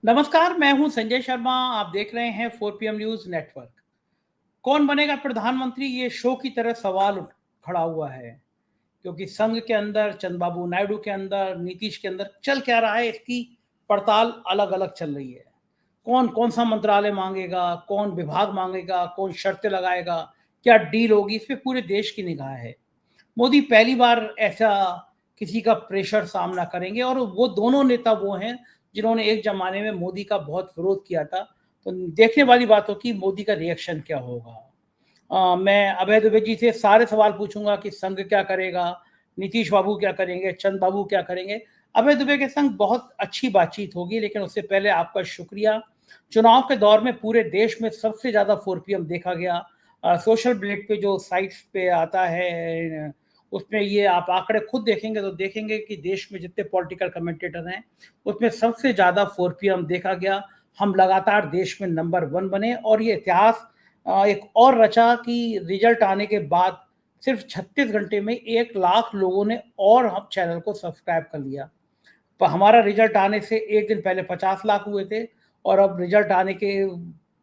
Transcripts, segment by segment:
नमस्कार, मैं हूं संजय शर्मा। आप देख रहे हैं 4 PM न्यूज नेटवर्क। कौन बनेगा प्रधानमंत्री, ये शो की तरह सवाल खड़ा हुआ है, क्योंकि संघ के अंदर, चंद्रबाबू नायडू के अंदर, नीतीश के अंदर चल क्या रहा है, इसकी पड़ताल अलग अलग चल रही है। कौन कौन सा मंत्रालय मांगेगा, कौन विभाग मांगेगा, कौन शर्तें लगाएगा, क्या डील होगी, इस पे पूरे देश की निगाह है। मोदी पहली बार ऐसा किसी का प्रेशर सामना करेंगे, और वो दोनों नेता वो हैं जिन्होंने एक जमाने में मोदी का बहुत विरोध किया था। तो देखने वाली बात हो कि मोदी का रिएक्शन क्या होगा। मैं अभय दुबे जी से सारे सवाल पूछूंगा कि संघ क्या करेगा, नीतीश बाबू क्या करेंगे, चंद बाबू क्या करेंगे। अभय दुबे के संग बहुत अच्छी बातचीत होगी, लेकिन उससे पहले आपका शुक्रिया। चुनाव के दौर में पूरे देश में सबसे ज्यादा 4PM देखा गया। सोशल ब्लेड पे जो साइट्स पे आता है, उसमें ये आप आंकड़े खुद देखेंगे तो देखेंगे कि देश में जितने पॉलिटिकल कमेंटेटर हैं, उसमें सबसे ज्यादा 4PM देखा गया। हम लगातार देश में नंबर 1 बने, और ये इतिहास एक और रचा कि रिजल्ट आने के बाद सिर्फ 36 घंटे में 1 लाख लोगों ने और हम चैनल को सब्सक्राइब कर लिया। पर हमारा रिजल्ट आने से एक दिन पहले 50 लाख हुए थे, और अब रिजल्ट आने के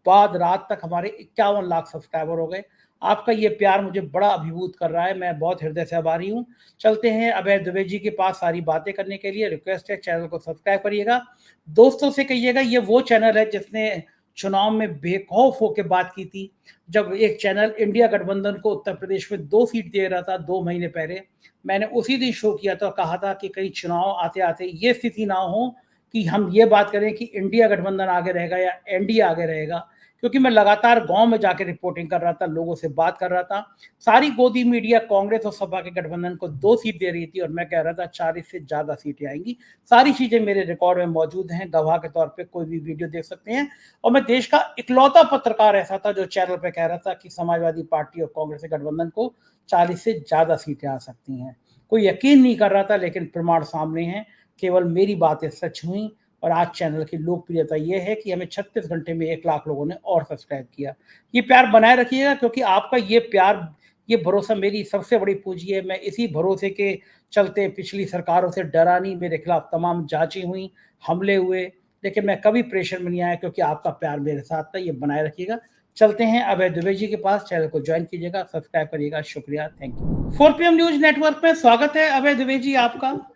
बाद रात तक हमारे 51 लाख सब्सक्राइबर हो गए। आपका ये प्यार मुझे बड़ा अभिभूत कर रहा है, मैं बहुत हृदय से आभारी हूँ। चलते हैं अभय दुबे जी के पास सारी बातें करने के लिए। रिक्वेस्ट है, चैनल को सब्सक्राइब करिएगा, दोस्तों से कहिएगा। ये वो चैनल है जिसने चुनाव में बेखौफ होकर बात की थी, जब एक चैनल इंडिया गठबंधन को उत्तर प्रदेश में 2 सीट दे रहा था 2 महीने पहले। मैंने उसी दिन शो किया था, कहा था कि कहीं चुनाव आते आते ये स्थिति ना हो कि हम ये बात करें कि इंडिया गठबंधन आगे रहेगा या एनडीए आगे रहेगा। क्योंकि मैं लगातार गांव में जाकर रिपोर्टिंग कर रहा था, लोगों से बात कर रहा था। सारी गोदी मीडिया कांग्रेस और सपा के गठबंधन को 2 सीट दे रही थी, और मैं कह रहा था 40 से ज्यादा सीटें आएंगी। सारी चीजें मेरे रिकॉर्ड में मौजूद हैं, गवाह के तौर पे कोई भी वीडियो देख सकते हैं। और मैं देश का इकलौता पत्रकार ऐसा था जो चैनल पे कह रहा था कि समाजवादी पार्टी और कांग्रेस के गठबंधन को 40 से ज्यादा सीटें आ सकती हैं। कोई यकीन नहीं कर रहा था, लेकिन प्रमाण सामने हैं। केवल मेरी बातें सच हुई, और आज चैनल की लोकप्रियता यह है कि हमें 36 घंटे में 1 लाख लोगों ने और सब्सक्राइब किया। ये प्यार बनाए रखिएगा, क्योंकि आपका ये प्यार, ये भरोसा मेरी सबसे बड़ी पूंजी है। मैं इसी भरोसे के चलते पिछली सरकारों से डरा नहीं, मेरे खिलाफ तमाम जांचें हुई, हमले हुए, लेकिन मैं कभी प्रेशर में नहीं आया, क्योंकि आपका प्यार मेरे साथ था। ये बनाए रखिएगा। चलते हैं अभय दुबे जी के पास। चैनल को ज्वाइन कीजिएगा, सब्सक्राइब करिएगा। शुक्रिया, thank you. 4PM news network में स्वागत है अभय दुबे जी आपका।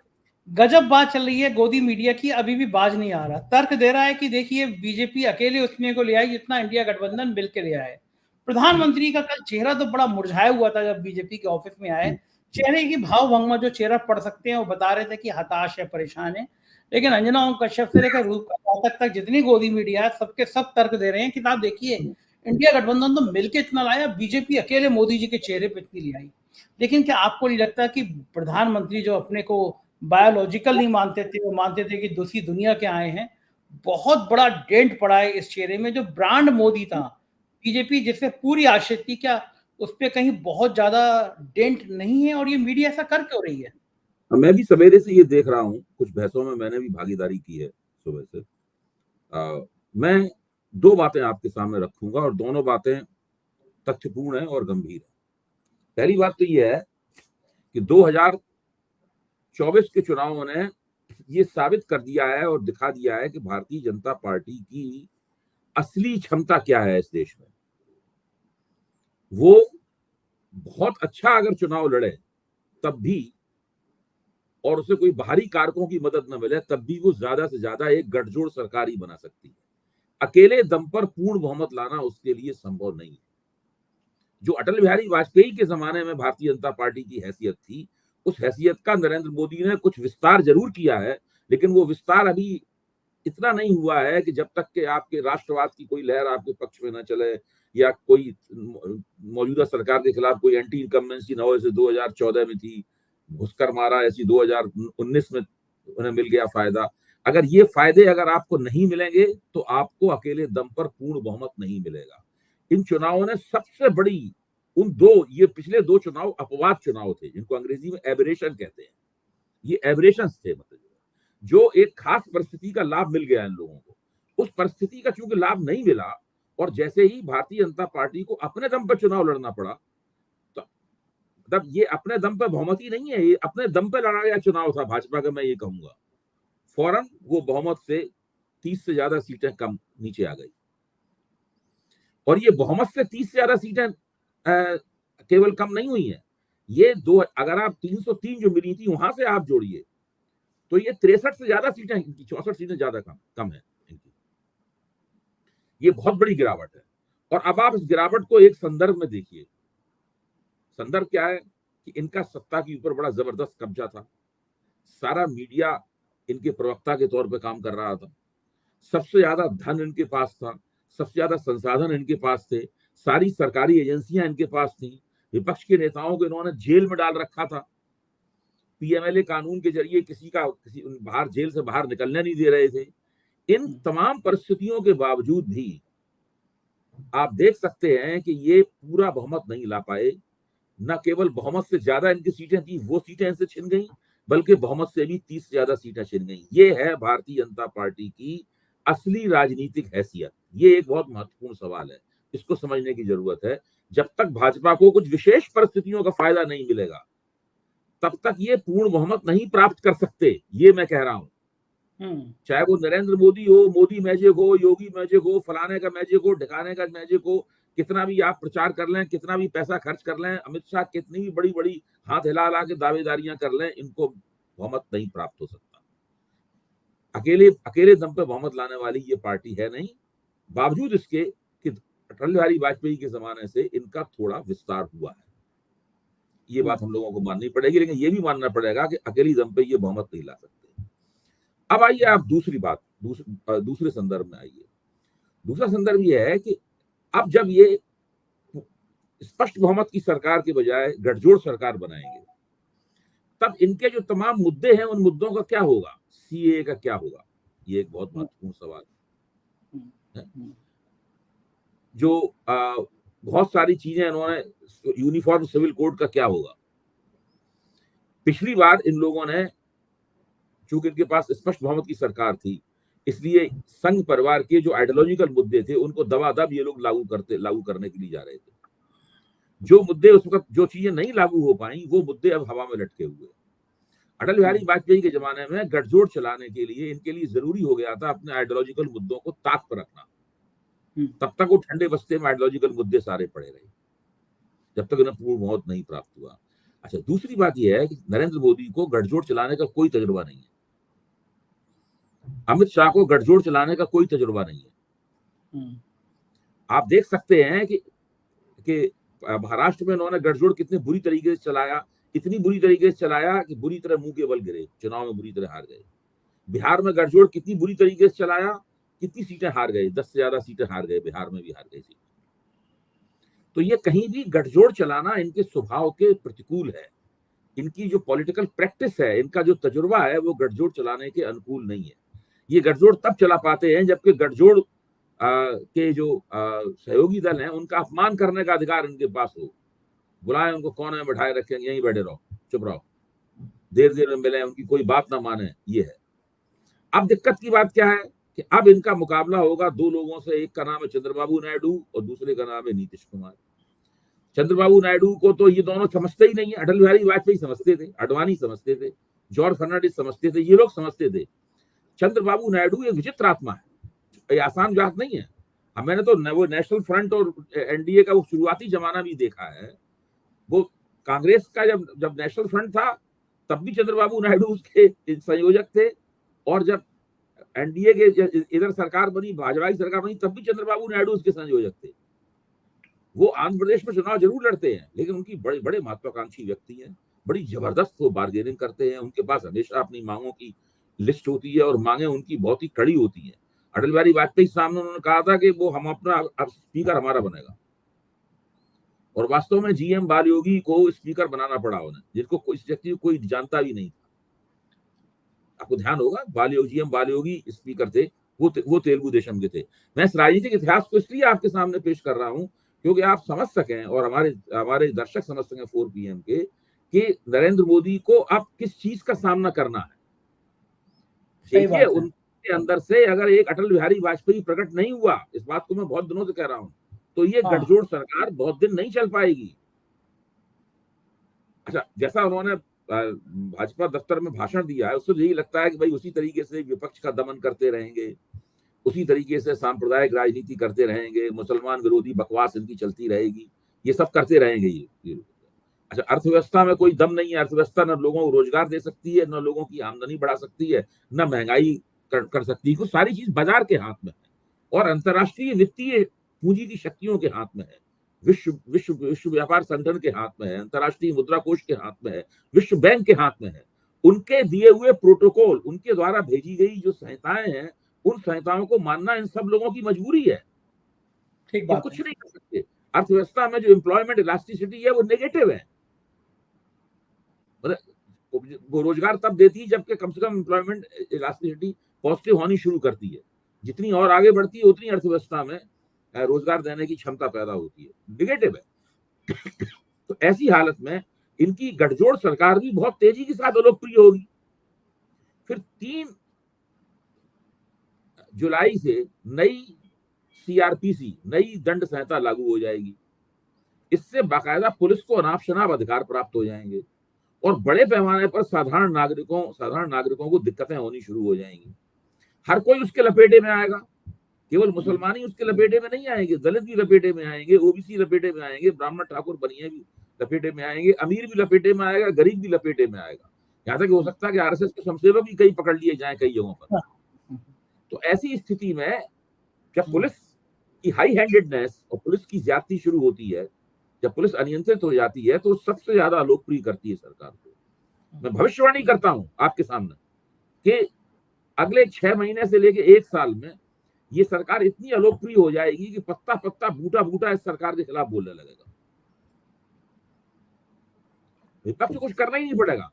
गजब बात चल रही है गोदी मीडिया की, अभी भी बाज नहीं आ रहा। तर्क दे रहा है कि देखिए, बीजेपी अकेले उतने को ले आई जितना इंडिया गठबंधन मिलकर ले आए। प्रधानमंत्री का कल चेहरा तो बड़ा मुरझाया हुआ था जब बीजेपी के ऑफिस में आए। चेहरे की भाव भंगमा जो चेहरा पढ़ सकते हैं, वो बता रहे थे कि हताश है, परेशान है। लेकिन अंजना ओम कश्यप से लेकर रूप तक जितनी गोदी मीडिया है, सबके सब तर्क दे रहे हैं कि आप देखिए, इंडिया गठबंधन तो मिलकर इतना लाया, बीजेपी अकेले मोदी जी के चेहरे पे इतनी ले आई। लेकिन क्या आपको नहीं लगता कि प्रधानमंत्री जो अपने को बायोलॉजिकल नहीं मानते थे, वो मानते थे कि दूसरी दुनिया के आए हैं, बहुत बड़ा डेंट पड़ा है इस चेहरे में। जो ब्रांड मोदी था, बीजेपी जिससे पूरी आश्रित थी, क्या उस पे कहीं बहुत ज्यादा डेंट नहीं है? और ये मीडिया ऐसा कर क्यों रही है? मैं भी सवेरे से ये देख रहा हूँ, कुछ बहसों में मैंने भी भागीदारी की है सुबह से। मैं दो बातें आपके सामने रखूंगा, और दोनों बातें तथ्यपूर्ण है और गंभीर है। पहली बात तो ये है कि 2024 के चुनावों ने ये साबित कर दिया है और दिखा दिया है कि भारतीय जनता पार्टी की असली क्षमता क्या है इस देश में। वो बहुत अच्छा अगर चुनाव लड़े तब भी, और उसे कोई बाहरी कारकों की मदद न मिले तब भी, वो ज्यादा से ज्यादा एक गठजोड़ सरकार ही बना सकती है। अकेले दम पर पूर्ण बहुमत लाना उसके लिए संभव नहीं है। जो अटल बिहारी वाजपेयी के जमाने में भारतीय जनता पार्टी की हैसियत थी, उस हैसियत का नरेंद्र मोदी ने कुछ विस्तार जरूर किया है, लेकिन वो विस्तार अभी इतना नहीं हुआ है कि जब तक के आपके राष्ट्रवाद की कोई लहर आपके पक्ष में न चले, या कोई मौजूदा सरकार के खिलाफ कोई एंटी इनकम्बेंसी न हो, जैसे 2014 में थी, घुसकर मारा, ऐसी 2019 में उन्हें मिल गया फायदा। अगर ये फायदे अगर आपको नहीं मिलेंगे तो आपको अकेले दम पर पूर्ण बहुमत नहीं मिलेगा। इन चुनावों ने सबसे बड़ी, ये पिछले 2 चुनाव अपवाद चुनाव थे, जिनको अंग्रेजी में एबरेशन कहते हैं। ये एबरेशन थे, मतलब जो एक खास परिस्थिति का लाभ मिल गया इन लोगों को, उस परिस्थिति का चूंकि लाभ नहीं मिला, और जैसे ही भारतीय जनता पार्टी को अपने दम पर चुनाव लड़ना पड़ा, तो मतलब ये अपने दम पर बहुमती नहीं है, ये अपने दम पर लड़ा गया चुनाव था भाजपा का, मैं ये कहूंगा। फौरन वो बहुमत से 30 से ज्यादा सीटें कम नीचे आ गई। और ये बहुमत से 30 से ज्यादा सीटें केवल कम नहीं हुई हैं, ये दो, अगर आप 303 जो मिली थी वहां से आप जोड़िए तो ये 63 से ज्यादा सीटें, 64 सीटें ज्यादा कम है इनकी। ये बहुत बड़ी गिरावट है। और अब आप इस गिरावट को एक संदर्भ में देखिए। संदर्भ क्या है कि इनका सत्ता के ऊपर बड़ा जबरदस्त कब्जा था, सारा मीडिया इनके प्रवक्ता के तौर पे काम कर रहा था, सबसे ज्यादा धन इनके पास था, सबसे ज्यादा संसाधन इनके पास थे, सारी सरकारी एजेंसियां इनके पास थी, विपक्ष के नेताओं को इन्होंने जेल में डाल रखा था, पीएमएलए कानून के जरिए किसी बाहर जेल से बाहर निकलने नहीं दे रहे थे। इन तमाम परिस्थितियों के बावजूद भी आप देख सकते हैं कि ये पूरा बहुमत नहीं ला पाए। न केवल बहुमत से ज्यादा इनकी सीटें थी, वो सीटें इनसे छिन गई, बल्कि बहुमत से भी 30 से ज्यादा सीटें छिन गई। ये है भारतीय जनता पार्टी की असली राजनीतिक हैसियत। ये एक बहुत महत्वपूर्ण सवाल है, इसको समझने की जरूरत है। जब तक भाजपा को कुछ विशेष परिस्थितियों का फायदा नहीं मिलेगा, तब तक ये पूर्ण बहुमत नहीं प्राप्त कर सकते, ये मैं कह रहा हूं। चाहे वो नरेंद्र मोदी हो, मोदी मैजिक हो, योगी मैजिक हो, फलाने का मैजिक हो, ढिकाने का मैजिक हो, कितना भी आप प्रचार कर लें, कितना भी पैसा खर्च कर लें, अमित शाह कितनी भी बड़ी बड़ी हाथ हिला हिला के दावेदारियां कर लें, इनको बहुमत नहीं प्राप्त हो सकता। अकेले दम पे बहुमत लाने वाली ये पार्टी है नहीं, बावजूद इसके कि अटल बिहारी वाजपेयी के जमाने से इनका थोड़ा विस्तार हुआ है। ये बात हम लोगों को माननी पड़ेगी, लेकिन ये भी मानना पड़ेगा कि अकेली दम पे ये बहुमत नहीं ला सकते। अब आइए आप दूसरे संदर्भ में आइए। दूसरा संदर्भ ये है कि अब जब ये स्पष्ट बहुमत की सरकार के बजाय गठजोड़ सरकार बनाएंगे, तब इनके जो तमाम मुद्दे हैं उन मुद्दों का क्या होगा, सीए का क्या होगा, ये एक बहुत महत्वपूर्ण सवाल है। जो बहुत सारी चीजें इन्होंने, यूनिफॉर्म सिविल कोड का क्या होगा। पिछली बार इन लोगों ने, चूंकि इनके पास स्पष्ट बहुमत की सरकार थी, इसलिए संघ परिवार के जो आइडियोलॉजिकल मुद्दे थे उनको दबादब ये लोग लागू करने के लिए जा रहे थे। जो मुद्दे उस वक्त, जो चीजें नहीं लागू हो पाई, वो मुद्दे अब हवा में लटके हुए। अटल बिहारी वाजपेयी के जमाने में गठजोड़ चलाने के लिए इनके लिए जरूरी हो गया था अपने आइडियोलॉजिकल मुद्दों को ताक पर रखना। तब तक वो ठंडे बस्ते में आइडियोलॉजिकल मुद्दे सारे पड़े रहे, जब तक उन्हें पूर्ण बहुमत नहीं प्राप्त हुआ। अच्छा, दूसरी बात यह है कि नरेंद्र मोदी को गठजोड़ चलाने का कोई तजुर्बा नहीं है, अमित शाह को गठजोड़ चलाने का कोई तजुर्बा नहीं है। आप देख सकते हैं कि महाराष्ट्र में उन्होंने गठजोड़ कितने बुरी तरीके से चलाया, इतनी बुरी तरीके से चलाया कि बुरी तरह मुंह के बल गिरे, चुनाव में बुरी तरह हार गए। बिहार में गठजोड़ कितनी बुरी तरीके से चलाया, कितनी सीटें हार गए, 10 से ज्यादा सीटें हार गए, बिहार में भी हार गई सीटें। तो ये कहीं भी गठजोड़ चलाना इनके स्वभाव के प्रतिकूल है। इनकी जो पॉलिटिकल प्रैक्टिस है, इनका जो तजुर्बा है, वो गठजोड़ चलाने के अनुकूल नहीं है। ये गठजोड़ तब चला पाते हैं जबकि गठजोड़ के जो सहयोगी दल हैं उनका अपमान करने का अधिकार इनके पास हो। बुलाएं उनको, कौन है, बैठाए रखें, यहीं बैठे रहो, चुप रहो, देर में मिले, उनकी कोई बात ना माने, ये है। अब दिक्कत की बात क्या है कि अब इनका मुकाबला होगा दो लोगों से, एक का नाम है चंद्रबाबू नायडू और दूसरे का नाम है नीतीश कुमार। चंद्रबाबू नायडू को तो ये दोनों समझते ही नहीं है। अटल बिहारी वाजपेयी समझते थे, अडवाणी समझते थे, जॉर्ज फर्नांडिस समझते थे, ये लोग समझते थे। चंद्रबाबू नायडू एक विचित्र आत्मा है, ये आसान बात नहीं है। अब मैंने तो वो नेशनल फ्रंट और एनडीए का वो शुरुआती जमाना भी देखा है। वो कांग्रेस का जब नेशनल फ्रंट था तब भी चंद्रबाबू नायडू उसके संयोजक थे, और जब एनडीए के इधर सरकार बनी, भाजपा की सरकार बनी, तब भी चंद्रबाबू नायडू उसके संयोजक थे। वो आंध्र प्रदेश में चुनाव जरूर लड़ते हैं, लेकिन उनकी बड़े बड़े महत्वाकांक्षी व्यक्ति हैं, बड़ी जबरदस्त वो बार्गेनिंग करते हैं, उनके पास हमेशा अपनी मांगों की लिस्ट होती है और मांगे उनकी बहुत ही कड़ी होती है। अटल बिहारी वाजपेयी सामने उन्होंने कहा था कि वो हम अपना स्पीकर हमारा बनेगा, और वास्तव में जीएम बालयोगी को स्पीकर बनाना पड़ा उन्हें, जिनको इस व्यक्ति को कोई जानता भी नहीं था। आपको ध्यान होगा, जीएम बालयोगी स्पीकर थे, वो तेलुगु देशम के थे। मैं इस राजनीतिक इतिहास को इसलिए आपके सामने पेश कर रहा हूं क्योंकि आप समझ सकें और हमारे दर्शक समझ सकें 4 PM के कि नरेंद्र मोदी को अब किस चीज का सामना करना है। देखिए, उनके अंदर से अगर एक अटल बिहारी वाजपेयी प्रकट नहीं हुआ, इस बात को मैं बहुत दिनों से कह रहा हूं, तो ये गठजोड़ सरकार बहुत दिन नहीं चल पाएगी। अच्छा, जैसा उन्होंने भाजपा दफ्तर में भाषण दिया है, उससे यही लगता है कि भाई उसी तरीके से विपक्ष का दमन करते रहेंगे, उसी तरीके से सांप्रदायिक राजनीति करते रहेंगे, मुसलमान विरोधी बकवास इनकी चलती रहेगी, ये सब करते रहेंगे ये। अच्छा, अर्थव्यवस्था में कोई दम नहीं है, अर्थव्यवस्था न लोगों को रोजगार दे सकती है, न लोगों की आमदनी बढ़ा सकती है, न महंगाई कर सकती है, कुछ सारी चीज बाजार के हाथ में है और अंतर्राष्ट्रीय वित्तीय पूंजी की शक्तियों के हाथ में है, विश्व व्यापार संगठन के हाथ में है, अंतर्राष्ट्रीय मुद्रा कोष के हाथ में है, विश्व बैंक के हाथ में है। उनके दिए हुए प्रोटोकॉल, उनके द्वारा भेजी गई जो संहिताएं हैं, उन संहिताओं को मानना इन सब लोगों की मजबूरी है। ठीक वो बात कुछ है। नहीं कर सकते। अर्थव्यवस्था में जो एम्प्लॉयमेंट इलास्टिसिटी है वो नेगेटिव है, मतलब वो रोजगार तब देती है जबकि कम से कम एम्प्लॉयमेंट इलास्टिसिटी पॉजिटिव होनी शुरू करती है। जितनी और आगे बढ़ती है उतनी अर्थव्यवस्था में रोजगार देने की क्षमता पैदा होती है, निगेटिव है। तो ऐसी हालत में इनकी गठजोड़ सरकार भी बहुत तेजी के साथ अलोकप्रिय होगी। फिर 3 जुलाई से नई सीआरपीसी, नई दंड संहिता लागू हो जाएगी। इससे बाकायदा पुलिस को अनाप शनाप अधिकार प्राप्त हो जाएंगे और बड़े पैमाने पर साधारण नागरिकों को दिक्कतें होनी शुरू हो जाएंगी। हर कोई उसके लपेटे में आएगा, केवल मुसलमान ही उसके लपेटे में नहीं आएंगे, दलित भी लपेटे में आएंगे, ओबीसी लपेटे में आएंगे, ब्राह्मण ठाकुर बनिए भी लपेटे में आएंगे, अमीर भी लपेटे में आएगा, गरीब भी लपेटे में आएगा। यहाँ तक हो सकता है कि आरएसएस के स्वयंसेवक भी कई पकड़ लिए जाए कई जगहों पर। तो ऐसी स्थिति में जब पुलिस की हाई हैंडेडनेस और पुलिस की ज्यादती शुरू होती है, जब पुलिस अनियंत्रित हो जाती है, तो सबसे ज्यादा लोकप्रिय करती है सरकार को। मैं भविष्यवाणी करता हूं आपके सामने कि अगले 6 महीने से लेके 1 साल में ये सरकार इतनी अलोकप्रिय हो जाएगी कि पत्ता पत्ता बूटा बूटा इस सरकार के खिलाफ बोलने लगेगा। विपक्ष को कुछ करना ही नहीं पड़ेगा,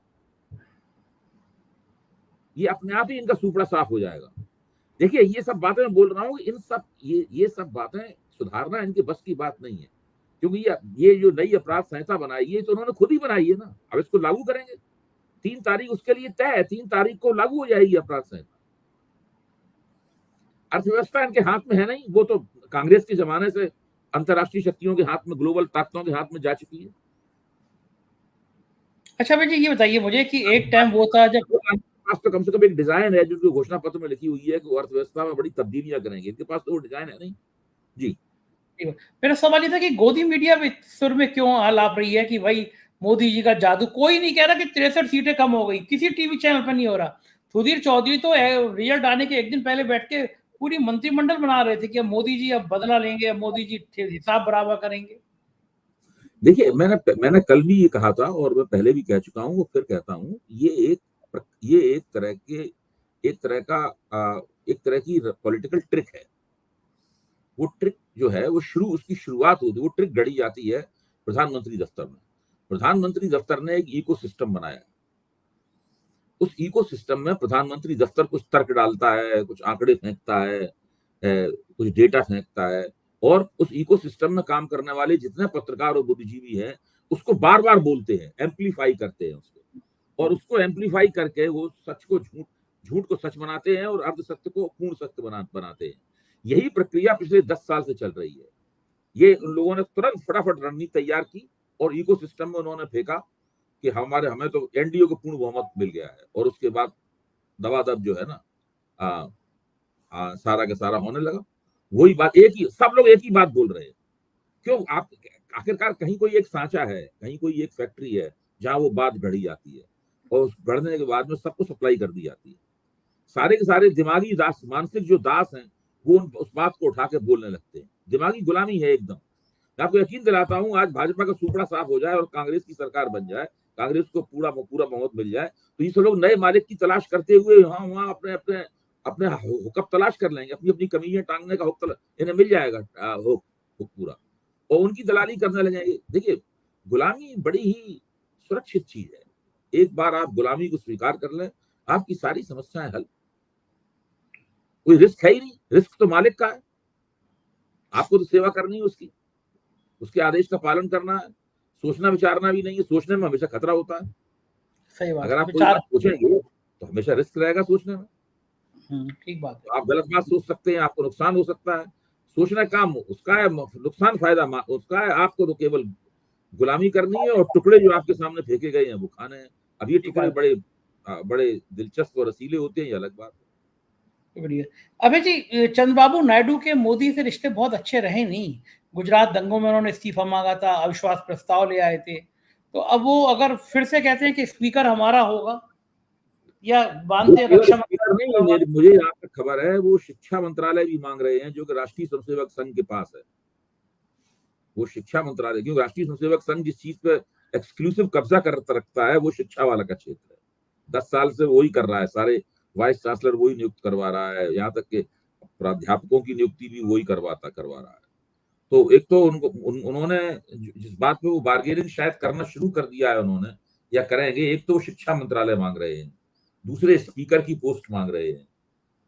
ये अपने आप ही इनका सुपड़ा साफ हो जाएगा। देखिए, ये सब बातें मैं बोल रहा हूँ, इन सब ये सब बातें सुधारना इनके बस की बात नहीं है, क्योंकि ये जो नई अपराध संहिता बनाई है तो उन्होंने खुद ही बनाई है ना। अब इसको लागू करेंगे, 3 तारीख उसके लिए तय है, 3 तारीख को लागू हो जाएगी अपराध संहिता। अर्थव्यवस्था इनके हाथ में है नहीं, वो तो कांग्रेस के जमाने से अंतर्राष्ट्रीय शक्तियों के हाथ में, ग्लोबल ताकतों के हाथ में जा चुकी है। अच्छा भाई जी, ये बताइए मुझे कि एक टाइम वो था जब पास तो कम से कम एक डिजाइन है जो घोषणा पत्र में लिखी हुई है कि वो अर्थव्यवस्था में बड़ी तब्दीलियां करेंगे, इनके पास तो वो डिजाइन है नहीं। जी, मेरा सवाल ये था कि गोदी मीडिया में सुर में क्यों आलाप रही है कि भाई मोदी जी का जादू, कोई नहीं कह रहा कि 63 सीटें कम हो गई, किसी टीवी चैनल पर नहीं हो रहा। सुधीर चौधरी तो रिजल्ट आने के एक दिन पहले बैठ के पूरी मंत्रिमंडल बना रहे थे कि अब मोदी जी अब बदला लेंगे, अब मोदी जी हिसाब बराबर करेंगे। देखिए, मैंने कल भी ये कहा था और मैं पहले भी कह चुका हूँ, वो फिर कहता हूँ, ये एक तरह की पॉलिटिकल ट्रिक है। वो ट्रिक जो है वो उसकी शुरुआत होती है, वो ट्रिक गढ़ी जाती है प्रधानमंत्री दफ्तर में। प्रधानमंत्री दफ्तर ने एक इकोसिस्टम बनाया, उस इकोसिस्टम में प्रधानमंत्री दफ्तर कुछ तर्क डालता है, कुछ आंकड़े फेंकता है, कुछ डेटा फेंकता है, और उस इकोसिस्टम में काम करने वाले जितने पत्रकार और बुद्धिजीवी हैं उसको बार बार बोलते हैं, एम्पलीफाई करते हैं उसको, और उसको एम्पलीफाई करके वो सच को झूठ को सच बनाते हैं और अर्ध सत्य को पूर्ण सत्य बनाते हैं। यही प्रक्रिया पिछले 10 साल से चल रही है। ये उन लोगों ने तुरंत फटाफट रणनीति तैयार की और इकोसिस्टम में उन्होंने फेंका कि हमें तो एनडीए को पूर्ण बहुमत मिल गया है, और उसके बाद दबादब जो है ना सारा का सारा होने लगा। वही बात, सब लोग एक ही बात बोल रहे हैं। क्यों? आप आखिरकार कहीं कोई एक सांचा है, कहीं कोई एक फैक्ट्री है जहां वो बात गढ़ी जाती है, और उस गढ़ने के बाद में सबको सप्लाई कर दी जाती है। सारे के सारे दिमागी दास, मानसिक जो दास हैं, वो उस बात को उठा के बोलने लगते हैं। दिमागी गुलामी है एकदम। मैं आपको यकीन दिलाता हूं, आज भाजपा का सुपड़ा साफ हो जाए और कांग्रेस की सरकार बन जाए, कांग्रेस को पूरा बहुमत मिल जाए, तो ये सब लोग नए मालिक की तलाश करते हुए वहां अपने अपने अपने हुक्म तलाश कर लेंगे, अपनी अपनी कमीजें टांगने का इन्हें मिल जाएगा हुक पूरा, और उनकी दलाली करने लगेंगे। देखिए, गुलामी बड़ी ही सुरक्षित चीज है। एक बार आप गुलामी को स्वीकार कर लें, आपकी सारी समस्याएं हल। कोई रिस्क है ही नहीं, रिस्क तो मालिक का है। आपको तो सेवा करनी है उसकी, उसके आदेश का पालन करना है, सोचना विचारना भी नहीं है। सोचने में हमेशा खतरा होता है। सही बात, अगर आप कोई बात सोचेंगे तो हमेशा रिस्क रहेगा सोचने में। ठीक बात है। तो आप गलत बात सोच सकते हैं, आपको नुकसान हो सकता है। सोचना काम उसका है, नुकसान फायदा उसका है, आपको तो केवल गुलामी करनी है, और टुकड़े जो आपके सामने फेंके गए हैं वो खाने हैं। अब ये टुकड़े बड़े दिलचस्प और रसीले होते हैं, ये अलग बात है। बढ़िया। अबे जी, चंद्रबाबू नायडू के मोदी से रिश्ते बहुत अच्छे रहे नहीं। गुजरात दंगों में उन्होंने इस्तीफा मांगा था, अविश्वास प्रस्ताव ले आए थे। तो अब वो अगर फिर से कहते हैं कि स्पीकर हमारा होगा या वो मानते हैं केवल रक्षा स्पीकर मंत्रालय नहीं, हमारा होगा। मुझे यहाँ तक खबर है वो शिक्षा मंत्रालय भी मांग रहे हैं, जो कि राष्ट्रीय स्वयंसेवक संघ के पास है। वो शिक्षा मंत्रालय, क्योंकि राष्ट्रीय स्वयंसेवक संघ जिस चीज पे एक्सक्लूसिव कब्जा कर रखता है वो शिक्षा वाला का क्षेत्र है। 10 साल से वही कर रहा है, सारे वाइस चांसलर वही नियुक्त करवा रहा है, यहाँ तक के प्राध्यापकों की नियुक्ति भी वही करवा रहा है। तो एक तो उन्होंने जिस बात पे वो बार्गेनिंग शायद करना शुरू कर दिया है उन्होंने या करेंगे, एक तो शिक्षा मंत्रालय मांग रहे हैं, दूसरे स्पीकर की पोस्ट मांग रहे हैं,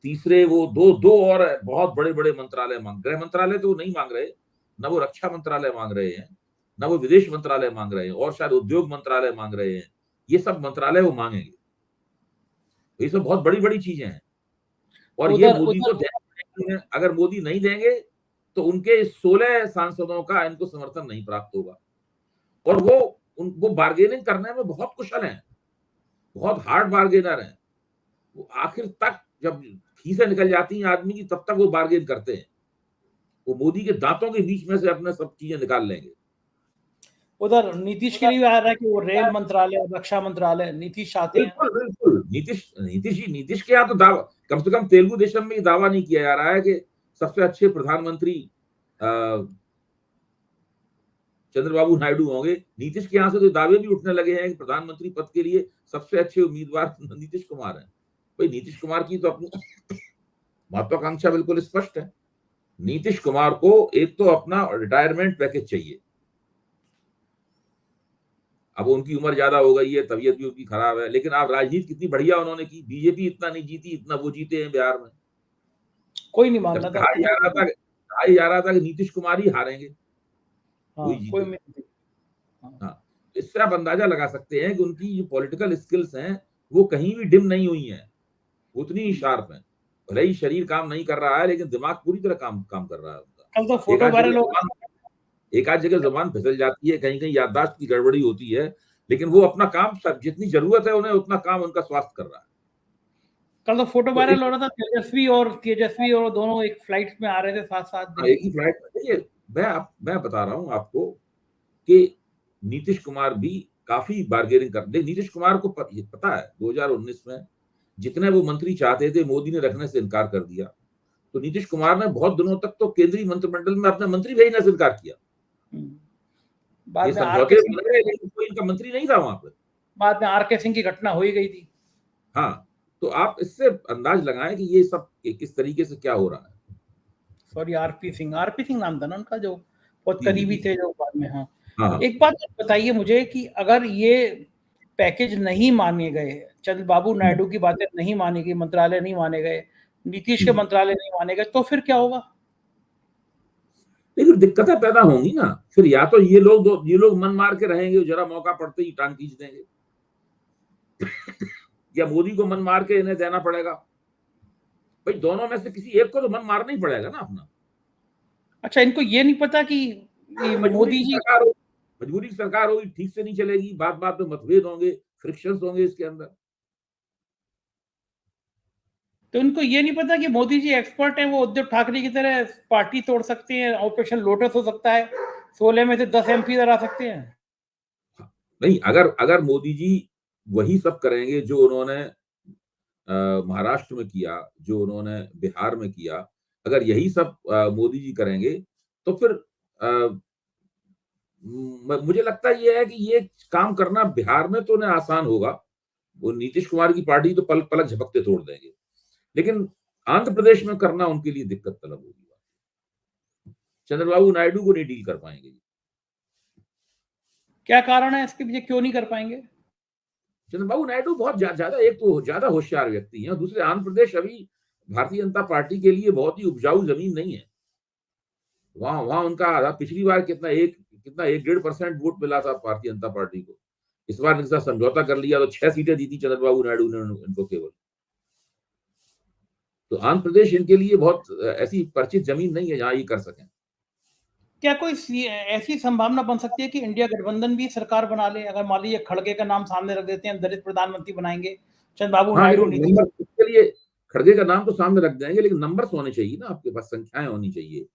तीसरे वो दो और बहुत बड़े बड़े मंत्रालय गृह मंत्रालय तो वो नहीं मांग रहे, ना वो रक्षा मंत्रालय मांग रहे हैं, ना वो विदेश मंत्रालय मांग रहे हैं, और शायद उद्योग मंत्रालय मांग रहे हैं। ये सब मंत्रालय वो मांगेंगे। ये सब बहुत बड़ी बड़ी चीजें हैं और ये उधर मोदी को उधर देंगे। अगर मोदी नहीं देंगे तो उनके 16 सांसदों का इनको समर्थन नहीं प्राप्त होगा और वो बार्गेनिंग करने में बहुत कुशल हैं, बहुत हार्ड बार्गेनर हैं। वो आखिर तक जब खीसें निकल जाती हैं आदमी की तब तक वो बार्गेन करते हैं। वो मोदी के दांतों के बीच में से अपने सब चीजें निकाल लेंगे। उधर नीतीश के लिए भी आ रहा है कि वो रेल मंत्रालय, रक्षा मंत्रालय, नीतीश चाहते हैं। बिल्कुल बिल्कुल, नीतीश के यहाँ तो दावा, कम से कम तेलुगु देशम में दावा नहीं किया जा रहा है कि सबसे अच्छे प्रधानमंत्री चंद्रबाबू नायडू होंगे। नीतीश के यहाँ से तो दावे भी उठने लगे हैं कि प्रधानमंत्री पद के लिए सबसे अच्छे उम्मीदवार नीतीश कुमार हैं। भाई नीतीश कुमार की तो अपनी महत्वाकांक्षा बिल्कुल स्पष्ट है। नीतीश कुमार को एक तो अपना रिटायरमेंट पैकेज चाहिए। अब उनकी उम्र ज्यादा हो गई है, तबीयत भी उनकी खराब है, लेकिन आप राजनीति कितनी बढ़िया उन्होंने की। बीजेपी इतना नहीं जीती इतना वो जीते हैं बिहार में। कोई नहीं मान जब रहा था। कहा ही जा रहा था कि नीतीश कुमार ही हारेंगे, हाँ, वही कोई जीते। हाँ। हाँ, इससे आप अंदाजा लगा सकते हैं कि उनकी जो पॉलिटिकल स्किल्स हैं वो कहीं भी डिम नहीं हुई हैं, उतनी ही शार्प हैं। भले ही शरीर काम नहीं कर रहा है लेकिन दिमाग पूरी तरह काम काम कर रहा है उनका। कल तो फोटो वायरल हो रहा था। एक आध जगह जबान फिसल जाती है, कहीं कहीं याददाश्त की गड़बड़ी होती है, लेकिन वो अपना काम सब जितनी जरूरत है उन्हें उतना काम उनका स्वास्थ्य कर रहा है। कल तो फोटो तो वायरल हो रहा था, तेजस्वी और दोनों एक फ्लाइट में आ रहे थे साथ साथ एक दिल्ली। ही फ्लाइट में। देखिए मैं बता रहा हूं आपको कि नीतीश कुमार भी काफी बार्गेनिंग कर दे। नीतीश कुमार को पता है 2019 में जितने वो मंत्री चाहते थे मोदी ने रखने से इनकार कर दिया। तो नीतीश कुमार ने बहुत दिनों तक तो केंद्रीय मंत्रिमंडल में अपने मंत्री भेजने से इनकार किया। ये बाद में समझौते बन गए लेकिन कोई इनका मंत्री नहीं था वहां पर। बाद में आर.के. सिंह की घटना हो ही गई थी। हाँ, तो आप इससे अंदाज लगाएं कि ये सब किस तरीके से क्या हो रहा है। Sorry, RP. सिंह नाम था ना उनका, जो बहुत जी जी करीबी जी। थे जो बाद में। हाँ, हाँ एक बात बताइए मुझे कि अगर ये पैकेज नहीं माने गए, चंद्रबाबू नायडू की बातें नहीं मानी गई, मंत्रालय नहीं माने गए, नीतीश के मंत्रालय नहीं माने गए, तो फिर क्या होगा? लेकिन दिक्कतें पैदा होंगी ना फिर। या तो ये लोग मन मार के रहेंगे, जरा मौका पड़ते ही टांग खींच देंगे, या मोदी को मन मार के इन्हें देना पड़ेगा। भाई दोनों में से किसी एक को तो मन मारना ही पड़ेगा ना अपना। अच्छा, इनको ये नहीं पता कि मोदी जी, मजबूरी की सरकार होगी, ठीक से नहीं चलेगी, बात बात में मतभेद होंगे, फ्रिक्शंस होंगे इसके अंदर। तो इनको ये नहीं पता कि मोदी जी एक्सपर्ट हैं, वो उद्धव ठाकरे की तरह पार्टी तोड़ सकते हैं, ऑपरेशन लोटस हो सकता है, 16 में से 10 MP इधर आ सकते हैं। नहीं, अगर अगर मोदी जी वही सब करेंगे जो उन्होंने महाराष्ट्र में किया, जो उन्होंने बिहार में किया, अगर यही सब मोदी जी करेंगे तो फिर मुझे लगता ये है कि ये काम करना बिहार में तो उन्हें आसान होगा। वो नीतीश कुमार की पार्टी तो पलक पलक झपकते तोड़ देंगे, लेकिन आंध्र प्रदेश में करना उनके लिए दिक्कत तलब होगी। चंद्रबाबू नायडू को नहीं डील कर पाएंगे। क्या कारण है इसके पीछे, क्यों नहीं कर पाएंगे? चंद्रबाबू नायडू बहुत ज्यादा, एक तो ज्यादा होशियार व्यक्ति हैं और दूसरे आंध्र प्रदेश अभी भारतीय जनता पार्टी के लिए बहुत ही उपजाऊ जमीन नहीं है। वहां वहां उनका पिछली बार कितना 1.5% वोट मिला था भारतीय जनता पार्टी को। इस बार इनके साथ समझौता कर लिया तो 6 सीटें दी थी चंद्रबाबू नायडू ने इनको केवल। तो आंध्र प्रदेश इनके लिए बहुत ऐसी परिचित जमीन नहीं है जहां ये कर सकें। क्या कोई ऐसी संभावना बन सकती है कि इंडिया गठबंधन भी सरकार बना ले? अगर मान लीजिए खड़गे का नाम सामने रख देते हैं, दलित प्रधानमंत्री बनाएंगे, चंद्रबाबू हाँ, नायडू लेकिन नीतीश। खड़गे का नाम तो सामने रख देंगे, लेकिन नंबर्स होने चाहिए ना, आपके पास संख्याएं होनी चाहिए।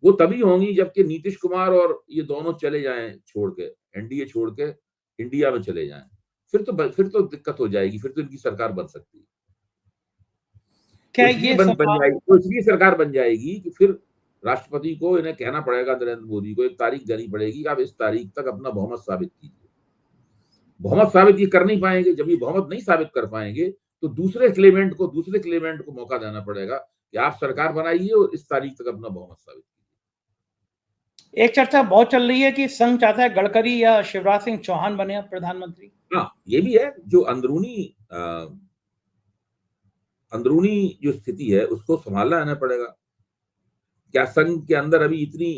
वो तभी होंगी जबकि नीतीश कुमार और ये दोनों चले जाएं छोड़ के, एनडीए छोड़ के इंडिया में चले जाएं, फिर तो दिक्कत हो जाएगी, फिर तो इनकी सरकार बन सकती है। क्या तो इसलिए ये बन सवाल जाएगी, तो इसलिए सरकार बन जाएगी कि फिर राष्ट्रपति को इन्हें कहना पड़ेगा, नरेंद्र मोदी को एक तारीख देनी पड़ेगी कि आप इस तारीख तक अपना बहुमत साबित कीजिए। बहुमत साबित ये कर नहीं पाएंगे, जब ये बहुमत नहीं साबित कर पाएंगे तो दूसरे क्लेमेंट को मौका देना पड़ेगा कि आप सरकार बनाइए और इस तारीख तक अपना बहुमत साबित कीजिए। एक चर्चा बहुत चल रही है कि संघ चाहता है गडकरी या शिवराज सिंह चौहान बने प्रधानमंत्री। हाँ, ये भी है, जो अंदरूनी जो स्थिति है उसको संभालना आना पड़ेगा। क्या संघ के अंदर अभी इतनी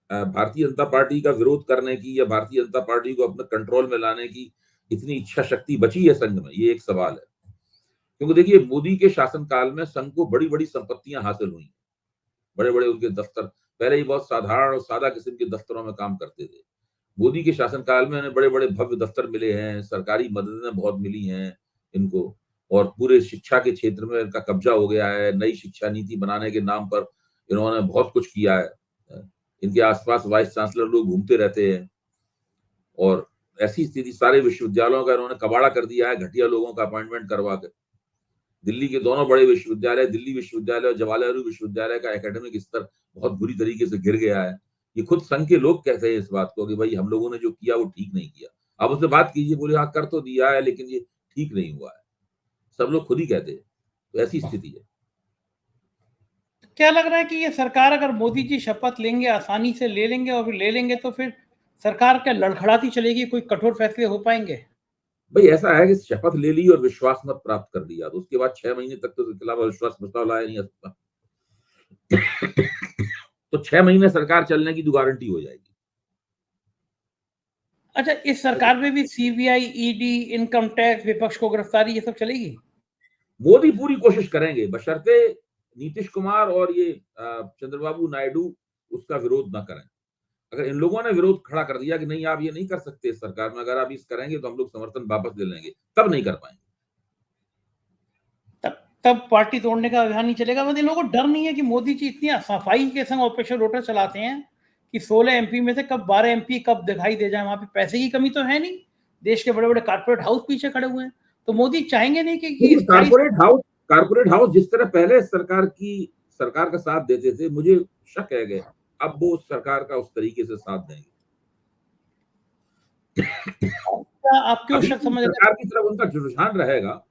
भारतीय जनता पार्टी का विरोध करने की या भारतीय जनता पार्टी को अपने कंट्रोल में लाने की इतनी इच्छा शक्ति बची है संघ में? ये एक सवाल है। क्योंकि देखिए, मोदी के शासनकाल में संघ को बड़ी बड़ी संपत्तियां हासिल हुई, बड़े बड़े उनके दफ्तर, पहले ही बहुत साधारण और सादा किस्म के दफ्तरों में काम करते थे। मोदी के शासनकाल में बड़े बड़े भव्य दफ्तर मिले हैं, सरकारी मददें बहुत मिली हैं इनको, और पूरे शिक्षा के क्षेत्र में इनका कब्जा हो गया है। नई शिक्षा नीति बनाने के नाम पर इन्होंने बहुत कुछ किया है। इनके आसपास वाइस चांसलर लोग घूमते रहते हैं, और ऐसी स्थिति सारे विश्वविद्यालयों का इन्होंने कबाड़ा कर दिया है, घटिया लोगों का अपॉइंटमेंट करवा कर। दिल्ली के दोनों बड़े विश्वविद्यालय, दिल्ली विश्वविद्यालय और जवाहरलाल नेहरू विश्वविद्यालय का एकेडमिक स्तर बहुत बुरी तरीके से गिर गया है। ये खुद संघ के लोग कहते हैं इस बात को कि भाई हम लोगों ने जो किया वो ठीक नहीं किया। आप उससे बात कीजिए, बोले हाँ कर तो दिया है लेकिन ये ठीक नहीं हुआ है। सब लोग खुद ही कहते हैं। तो ऐसी स्थिति है। क्या लग रहा है कि ये सरकार, अगर मोदी जी शपथ लेंगे, आसानी से ले लेंगे और फिर ले लेंगे तो फिर सरकार क्या लड़खड़ाती चलेगी, कोई कठोर फैसले हो पाएंगे? भाई ऐसा है कि शपथ ले ली और विश्वास मत प्राप्त कर दिया तो उसके बाद 6 महीने तक तो उसके खिलाफ विश्वास प्रस्ताव लाया नहीं जा सकता। तो 6 महीने सरकार चलने की तो गारंटी हो जाएगी। अच्छा, इस सरकार में भी सीबीआई, ईडी, इनकम टैक्स, विपक्ष को गिरफ्तारी, ये सब चलेगी? मोदी पूरी कोशिश करेंगे, बशर्ते नीतीश कुमार और ये चंद्रबाबू नायडू उसका विरोध ना करें। अगर इन लोगों ने विरोध खड़ा कर दिया कि नहीं आप ये नहीं कर सकते इस सरकार में, अगर आप इस करेंगे तो हम लोग समर्थन वापस ले लेंगे, तब नहीं कर पाएंगे। तब पार्टी तोड़ने का अभियान नहीं चलेगा। मतलब इन लोगों को डर नहीं है कि मोदी जी इतनी सफाई के संग ऑपरेशन रोटर चलाते हैं कि 16 एमपी में से कब 12 एमपी कब दिखाई दे जाए? वहां पे पैसे की कमी तो है नहीं, देश के बड़े बड़े कारपोरेट हाउस पीछे खड़े हुए हैं, तो मोदी चाहेंगे नहीं कि कारपोरेट हाउस जिस तरह पहले सरकार का साथ देते थे, मुझे शक है कि अब वो सरकार का उस तरीके से साथ देंगे। क्या आप क्यों अभी शक भी समझ रहे सरकार की तरफ उनका रुझान रहेगा,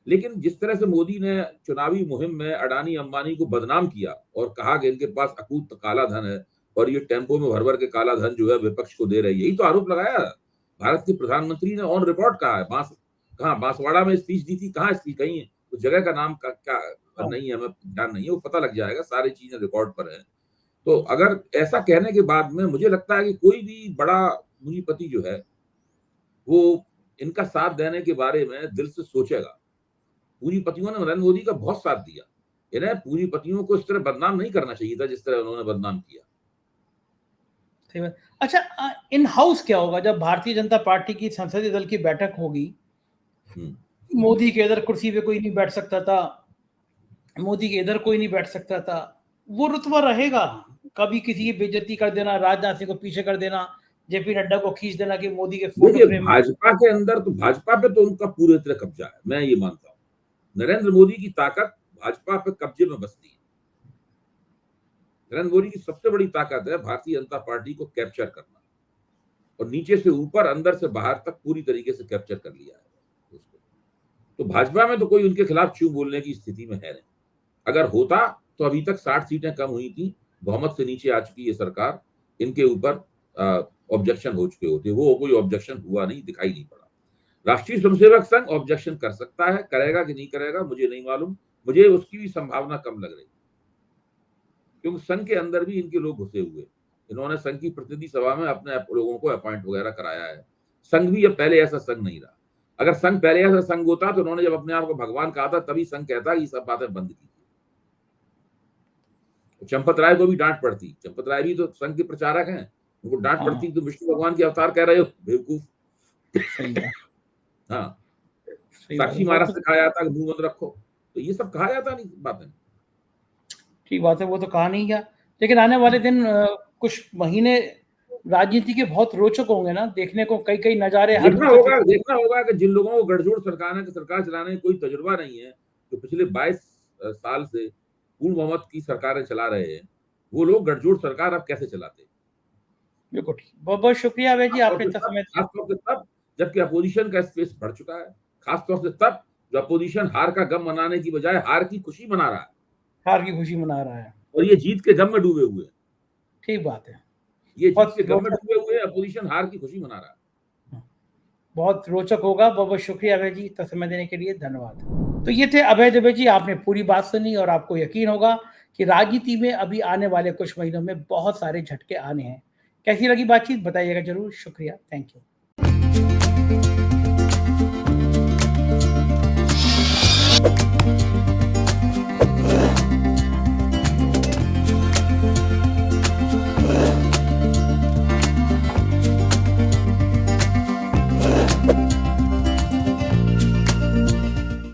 लेकिन जिस तरह से मोदी ने चुनावी मुहिम में अडानी अंबानी को बदनाम किया और कहा कि इनके पास अकूत काला धन है और ये टेम्पो में भर भर के काला धन जो है विपक्ष को दे रही है, यही तो आरोप लगाया भारत के प्रधानमंत्री ने, ऑन रिकॉर्ड कहा है। कहाँ बांसवाड़ा में स्पीच दी थी, कहाँ स्पीच, कहीं उस जगह का नाम का क्या नहीं है, हमें ध्यान नहीं है, वो पता लग जाएगा, सारी चीजें रिकॉर्ड पर है। तो अगर ऐसा कहने के बाद में मुझे लगता है कि कोई भी बड़ा पूंजीपति जो है वो इनका साथ देने के बारे में दिल से सोचेगा। पूंजीपतियों ने नरेंद्र मोदी का बहुत साथ दिया, इन्हें पूंजीपतियों को इस तरह बदनाम नहीं करना चाहिए था जिस तरह उन्होंने बदनाम किया। अच्छा, इन हाउस क्या होगा जब भारतीय जनता पार्टी की संसदीय दल की बैठक होगी? मोदी के इधर कुर्सी पे कोई नहीं बैठ सकता था, मोदी के इधर कोई नहीं बैठ सकता था, वो रुतबा रहेगा? कभी किसी की बेइज्जती कर देना, राजनाथ सिंह को पीछे कर देना, जेपी नड्डा को खींच देना कि मोदी के फोटो फ्रेम में। भाजपा के अंदर तो भाजपा पे तो उनका पूरे तरह कब्जा है, मैं ये मानता हूँ। नरेंद्र मोदी की ताकत भाजपा पे कब्जे में बसती है। नरेंद्र मोदी की सबसे बड़ी ताकत है भारतीय जनता पार्टी को कैप्चर करना, और नीचे से ऊपर, अंदर से बाहर तक पूरी तरीके से कैप्चर कर लिया है उसको। तो भाजपा में तो कोई उनके खिलाफ चू बोलने की स्थिति में है नहीं। अगर होता तो अभी तक 60 सीटें कम हुई थी, बहुमत से नीचे आ चुकी है सरकार, इनके ऊपर ऑब्जेक्शन हो चुके होते, वो कोई ऑब्जेक्शन हुआ नहीं, दिखाई नहीं पड़ा। राष्ट्रीय स्वयंसेवक संघ ऑब्जेक्शन कर सकता है, करेगा कि नहीं करेगा मुझे नहीं मालूम, मुझे उसकी भी संभावना कम लग रही, क्योंकि संघ के अंदर भी इनके लोग घुसे हुए। इन्होंने संघ की प्रतिनिधि सभा में अपने लोगों को अपॉइंट वगैरह कराया है। संघ भी अब पहले ऐसा संघ नहीं रहा। अगर संघ पहले ऐसा संघ होता तो उन्होंने जब अपने आप को भगवान कहा था तभी संघ कहता ये सब बातें बंद की। चंपत राय को भी डांट पड़ती, चंपत राय भी तो संघ के प्रचारक हैं, उनको डांट पड़ती तो विष्णु भगवान के अवतार कह रहे हो बेवकूफ। हाँ, साक्षी महाराज से कहा जाता है मुंह बंद रखो। तो ये सब कहा जाता नहीं बातें। ठीक बात है, वो तो कहा नहीं गया, लेकिन आने वाले दिन कुछ महीने राजनीति के बहुत रोचक होंगे ना, देखने को कई कई नजारे हर देखना होगा कि जिन लोगों को गठजोड़ सरकार चलाने का कोई तजुर्बा नहीं है, जो पिछले 22 साल से पूर्ण बहुमत की सरकारें चला रहे हैं, वो लोग गठजोड़ सरकार अब कैसे चलाते हैं। बिल्कुल ठीक, बहुत बहुत शुक्रिया अभय जी, आपने इतना समय दिया। खासतौर से तब जबकि अपोजिशन का स्पेस बढ़ चुका है, खासतौर से तब जो अपोजिशन हार का गम मनाने की बजाय हार की खुशी मना रहा है, हार की खुशी मना रहा है, और ये जीत के गम में डूबे हुए हैं। ठीक बात है, ये जीत बहुत के गम में रोचक, डूबे हुए अपोजिशन हार की खुशी मना रहा है। बहुत रोचक होगा। बहुत बहुत शुक्रिया अभय जी, इतना समय देने के लिए धन्यवाद। तो ये थे अभय दुबे जी, आपने पूरी बात सुनी और आपको यकीन होगा कि राजनीति में अभी आने वाले कुछ महीनों में बहुत सारे झटके आने हैं। कैसी लगी बातचीत बताइएगा जरूर। शुक्रिया, थैंक यू।